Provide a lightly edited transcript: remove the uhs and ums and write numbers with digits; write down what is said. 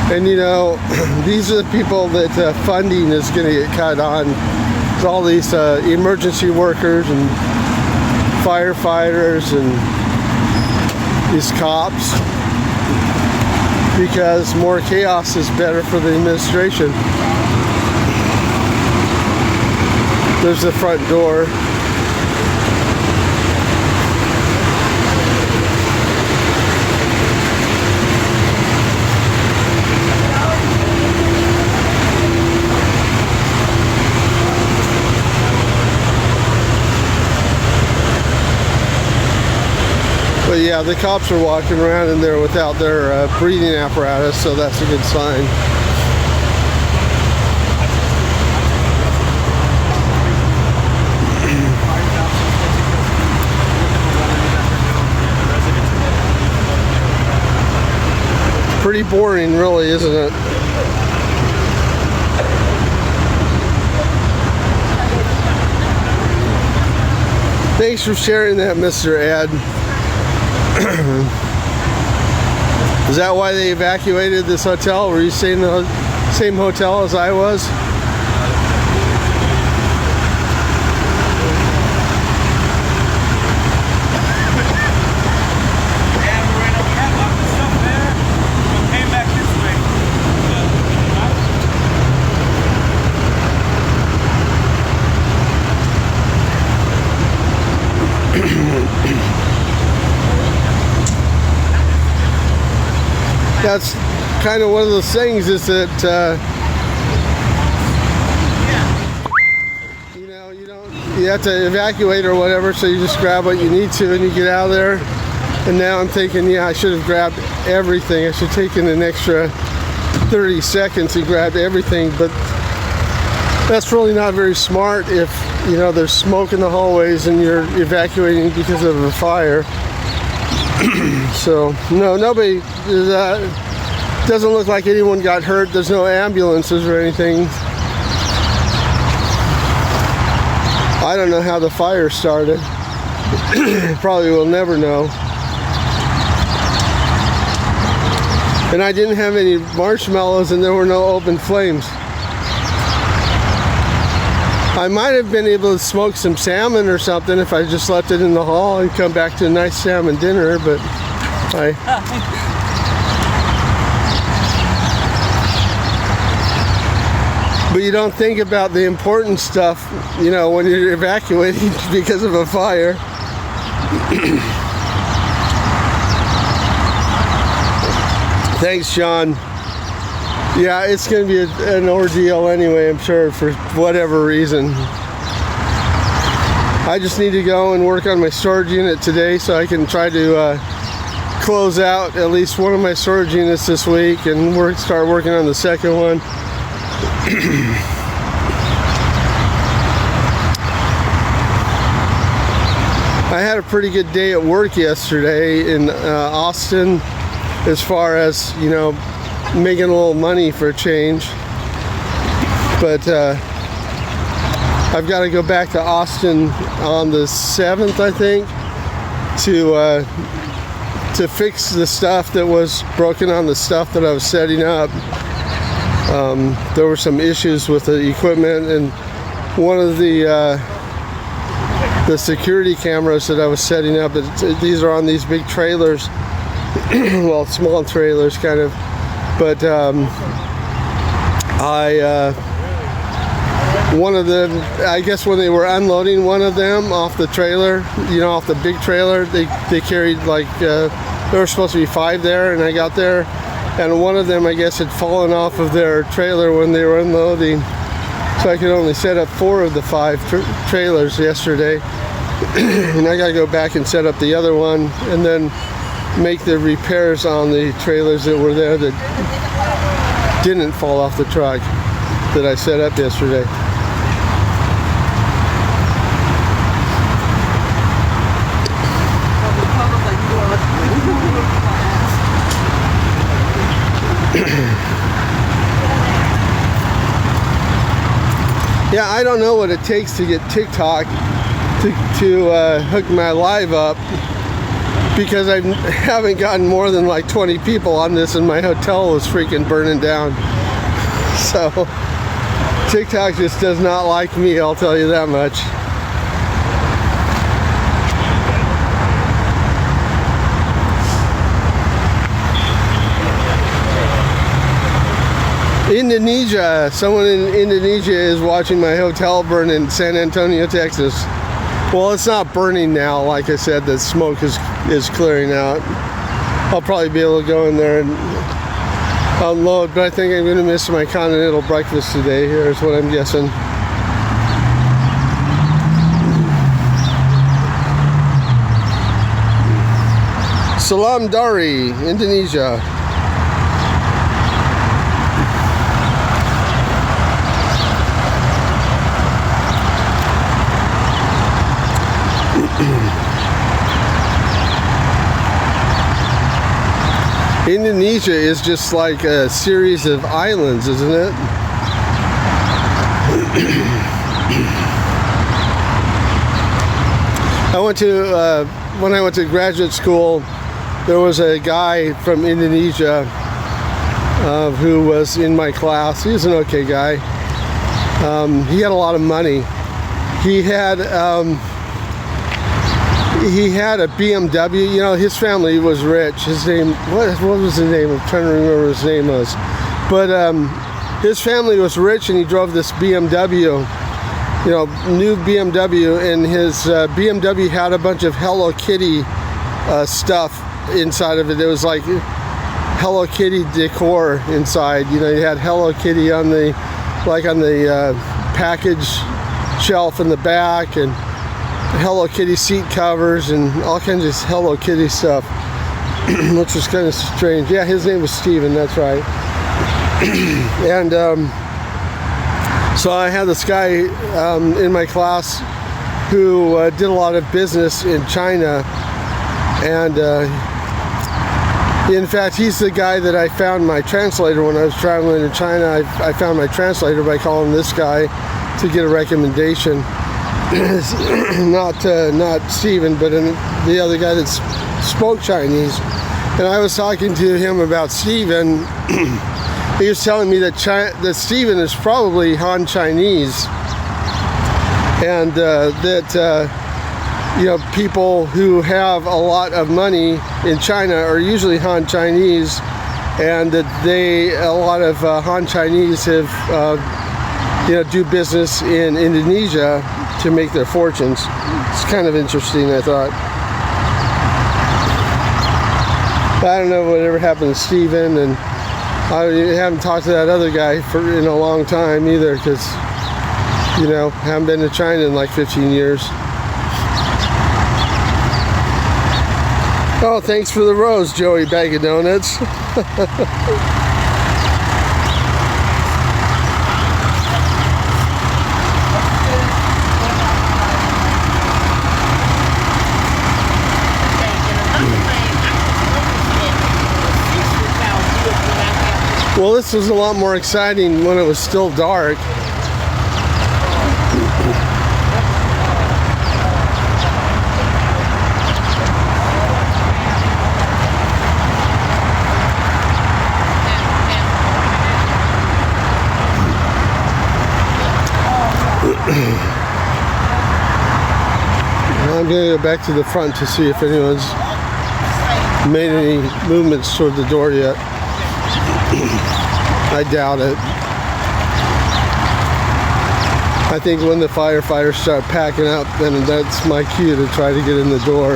And you know, these are the people that funding is going to get cut on. It's all these emergency workers and firefighters and these cops, because more chaos is better for the administration. There's the front door. But yeah, the cops are walking around in there without their breathing apparatus, so that's a good sign. Pretty boring, really, isn't it? Thanks for sharing that, Mr. Ed. Is that why they evacuated this hotel? Were you staying in the same hotel as I was? That's kind of one of those things, is that you know, you have to evacuate or whatever, so you just grab what you need to and you get out of there. And now I'm thinking, yeah, I should have grabbed everything. I should have taken an extra 30 seconds and grabbed everything, but that's really not very smart if, you know, there's smoke in the hallways and you're evacuating because of a fire. So no, nobody is, doesn't look like anyone got hurt. There's no ambulances or anything. I don't know how the fire started. Probably will never know. And I didn't have any marshmallows and there were no open flames. I might have been able to smoke some salmon or something if I just left it in the hall and come back to a nice salmon dinner, but but you don't think about the important stuff, you know, when you're evacuating because of a fire. Thanks, Sean. Yeah, it's going to be an ordeal anyway, I'm sure, for whatever reason. I just need to go and work on my storage unit today so I can try to close out at least one of my storage units this week and start working on the second one. I had a pretty good day at work yesterday in Austin, as far as, you know, making a little money for a change, but I've got to go back to Austin on the 7th, I think, to fix the stuff that was broken on the stuff that I was setting up. There were some issues with the equipment, and one of the security cameras that I was setting up, these are on these big trailers, well, small trailers kind of. But one of them, I guess when they were unloading one of them off the trailer, you know, off the big trailer, they carried like, there were supposed to be 5 there, and I got there, and one of them, I guess, had fallen off of their trailer when they were unloading. So I could only set up 4 of the 5 trailers yesterday. And I got to go back and set up the other one, and then make the repairs on the trailers that were there that didn't fall off the truck that I set up yesterday. Yeah, I don't know what it takes to get TikTok to hook my live up. because I haven't gotten more than like 20 people on this, and my hotel was freaking burning down. So TikTok just does not like me, I'll tell you that much. Indonesia. Someone in Indonesia is watching my hotel burn in San Antonio, Texas. Well, it's not burning now. Like I said, the smoke is clearing out. I'll probably be able to go in there and unload, but I think I'm going to miss my continental breakfast today. Here's what I'm guessing. Salam Dari, Indonesia. Indonesia is just like a series of islands, isn't it? When I went to graduate school, there was a guy from Indonesia who was in my class. He was an okay guy. He had a lot of money. He had a BMW. You know, his family was rich. His name, what was the name? I'm trying to remember what his name was. But his family was rich, and he drove this BMW, you know, new BMW, and his BMW had a bunch of Hello Kitty stuff inside of it. It was like Hello Kitty decor inside. You know, you had Hello Kitty on the, like on the package shelf in the back, and Hello Kitty seat covers and all kinds of Hello Kitty stuff, which was kind of strange. Yeah, his name was Steven, that's right. And so I had this guy in my class who did a lot of business in China, and in fact, he's the guy that I found my translator when I was traveling to China. I found my translator by calling this guy to get a recommendation. not Steven, but the other guy that spoke Chinese. And I was talking to him about Steven. He was telling me that Steven is probably Han Chinese, and that you know, people who have a lot of money in China are usually Han Chinese, and that a lot of Han Chinese have you know, do business in Indonesia to make their fortunes. It's kind of interesting, I thought. I don't know whatever happened to Steven, and I haven't talked to that other guy in a long time either, because, you know, I haven't been to China in like 15 years. Oh, thanks for the rose, Joey Bag of Donuts. Well, this was a lot more exciting when it was still dark. I'm going to go back to the front to see if anyone's made any movements toward the door yet. I doubt it. I think when the firefighters start packing up, then that's my cue to try to get in the door.